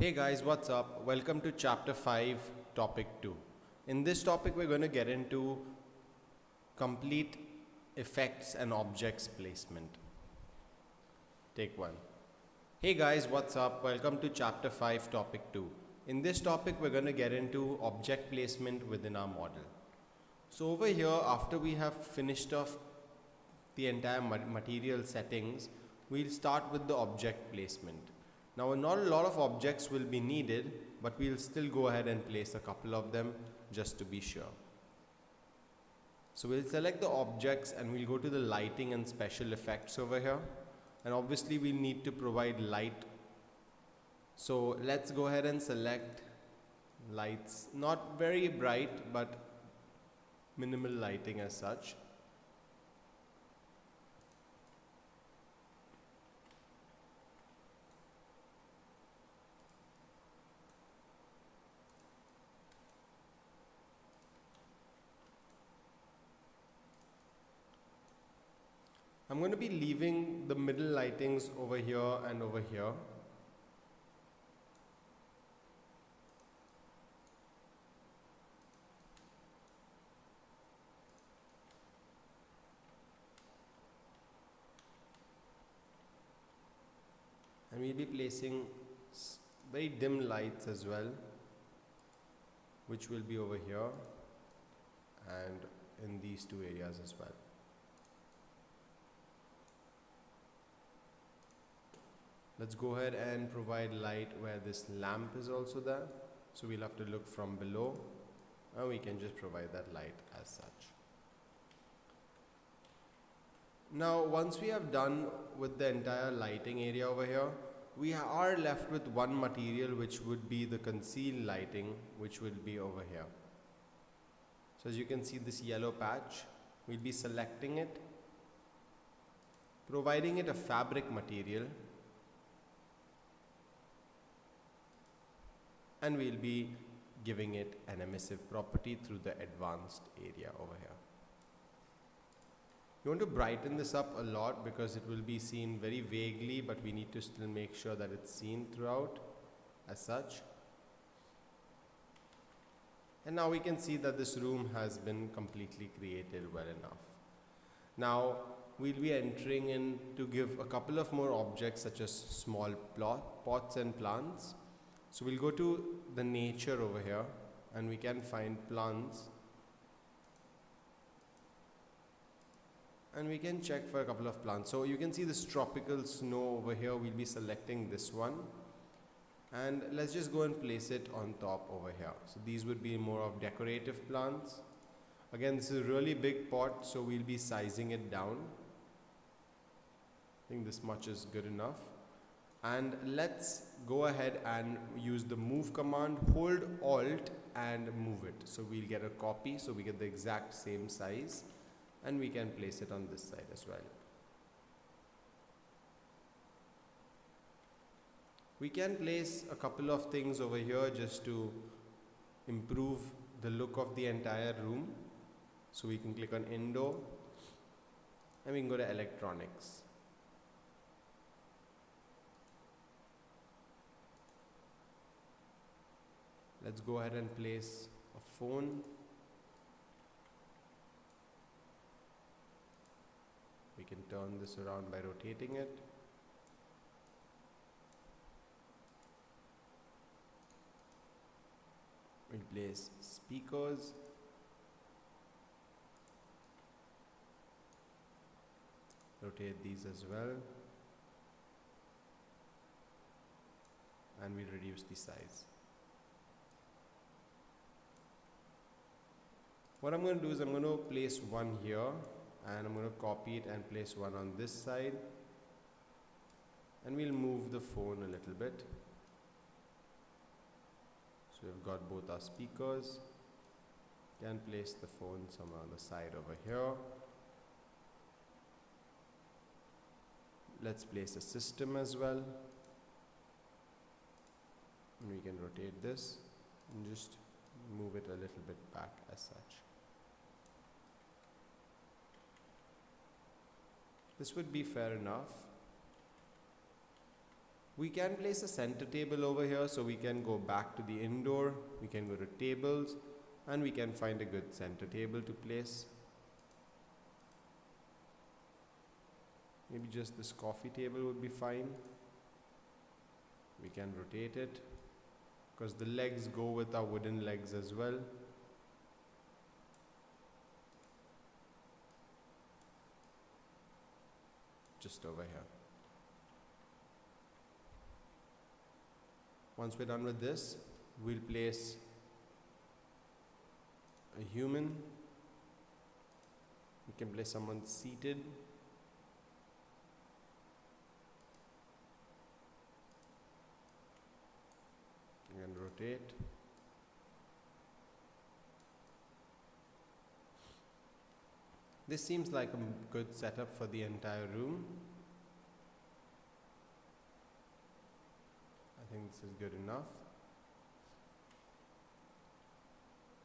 Hey guys, what's up? Welcome to chapter 5, topic 2. In this topic, we're going to get into complete effects and objects placement. Take 1. Hey guys, what's up? Welcome to chapter 5, topic 2. In this topic, we're going to get into object placement within our model. So over here, after we have finished off the entire material settings, we'll start with the object placement. Now, not a lot of objects will be needed, but we'll still go ahead and place a couple of them just to be sure. So we'll select the objects and we'll go to the lighting and special effects over here. And obviously we'll need to provide light. So let's go ahead and select lights, not very bright, but minimal lighting as such. I'm going to be leaving the middle lightings over here and over here. And we'll be placing very dim lights as well, which will be over here and in these two areas as well. Let's go ahead and provide light where this lamp is also there. So we'll have to look from below and we can just provide that light as such. Now, once we have done with the entire lighting area over here, we are left with one material which would be the concealed lighting, which will be over here. So as you can see this yellow patch, we'll be selecting it, providing it a fabric material, and we'll be giving it an emissive property through the advanced area over here. You want to brighten this up a lot because it will be seen very vaguely, but we need to still make sure that it's seen throughout as such. And now we can see that this room has been completely created well enough. Now we'll be entering in to give a couple of more objects such as small pots and plants. So we'll go to the nature over here and we can find plants and we can check for a couple of plants. So you can see this tropical snow over here. We'll be selecting this one and let's just go and place it on top over here. So these would be more of decorative plants. Again, this is a really big pot, so we'll be sizing it down. I think this much is good enough. And let's go ahead and use the move command, hold alt and move it. So we'll get a copy, so we get the exact same size and we can place it on this side as well. We can place a couple of things over here just to improve the look of the entire room. So we can click on indoor and we can go to electronics. Let's go ahead and place a phone. We can turn this around by rotating it. We place speakers. Rotate these as well. And we'll reduce the size. What I'm going to do is I'm going to place one here and I'm going to copy it and place one on this side and we'll move the phone a little bit. So we've got both our speakers. Can place the phone somewhere on the side over here. Let's place a system as well and we can rotate this and just move it a little bit back as such. This would be fair enough. We can place a center table over here, so we can go back to the indoor, we can go to tables, and we can find a good center table to place. Maybe just this coffee table would be fine. We can rotate it because the legs go with our wooden legs as well. Just over here. Once we're done with this, we'll place a human. We can place someone seated. And rotate. This seems like a good setup for the entire room. I think this is good enough.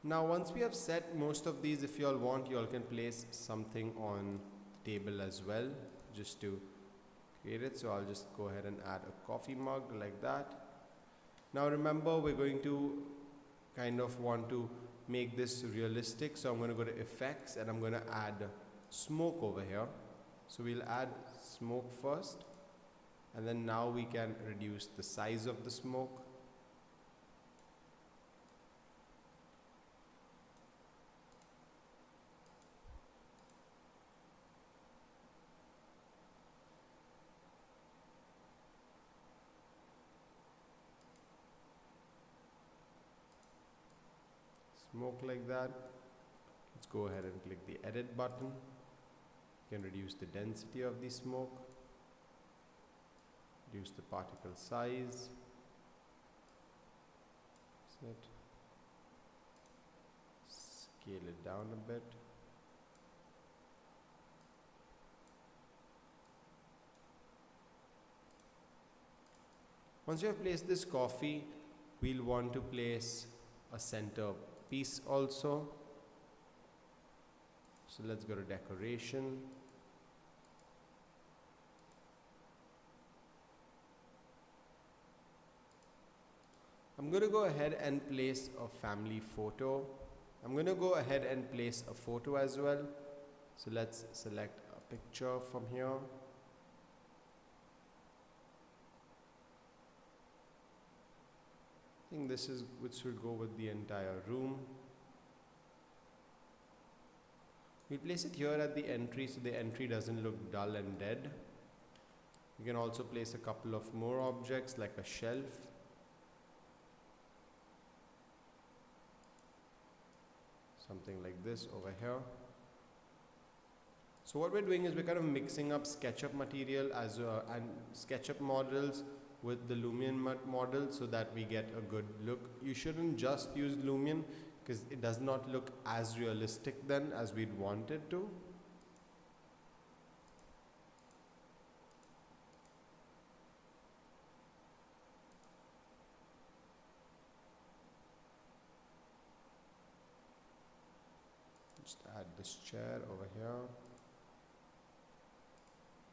Now once we have set most of these, if you all want, you all can place something on the table as well, just to create it. So I'll just go ahead and add a coffee mug like that. Now remember, we're going to kind of want to make this realistic, so I'm going to go to effects and I'm going to add smoke over here. So we'll add smoke first, and then now we can reduce the size of the smoke. Smoke like that. Let's go ahead and click the edit button. You can reduce the density of the smoke, reduce the particle size, set, scale it down a bit. Once you have placed this coffee, we'll want to place a center piece also. So let's go to decoration. I'm going to go ahead and place a family photo. I'm going to go ahead and place a photo as well. So let's select a picture from here. I think this is which will go with the entire room. We place it here at the entry so the entry doesn't look dull and dead. You can also place a couple of more objects like a shelf. Something like this over here. So what we're doing is we're kind of mixing up SketchUp material and SketchUp models with the Lumion model so that we get a good look. You shouldn't just use Lumion because it does not look as realistic then as we'd want it to. Just add this chair over here.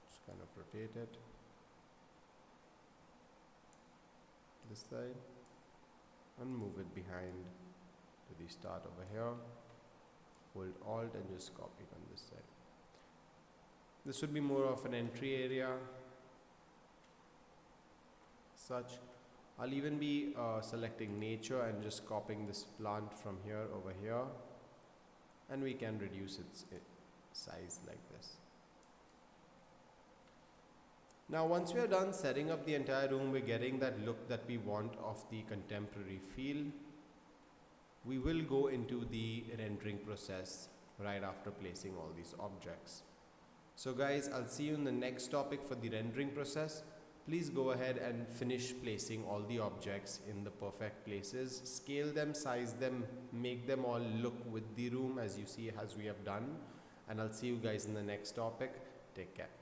Just kind of rotate it this side and move it behind to the start over here. Hold Alt and just copy it on this side. This would be more of an entry area. Such. I'll even be selecting nature and just copying this plant from here over here, and we can reduce its size like this. Now once we are done setting up the entire room, we're getting that look that we want of the contemporary feel. We will go into the rendering process right after placing all these objects. So guys, I'll see you in the next topic for the rendering process. Please go ahead and finish placing all the objects in the perfect places. Scale them, size them, make them all look with the room as you see as we have done. And I'll see you guys in the next topic. Take care.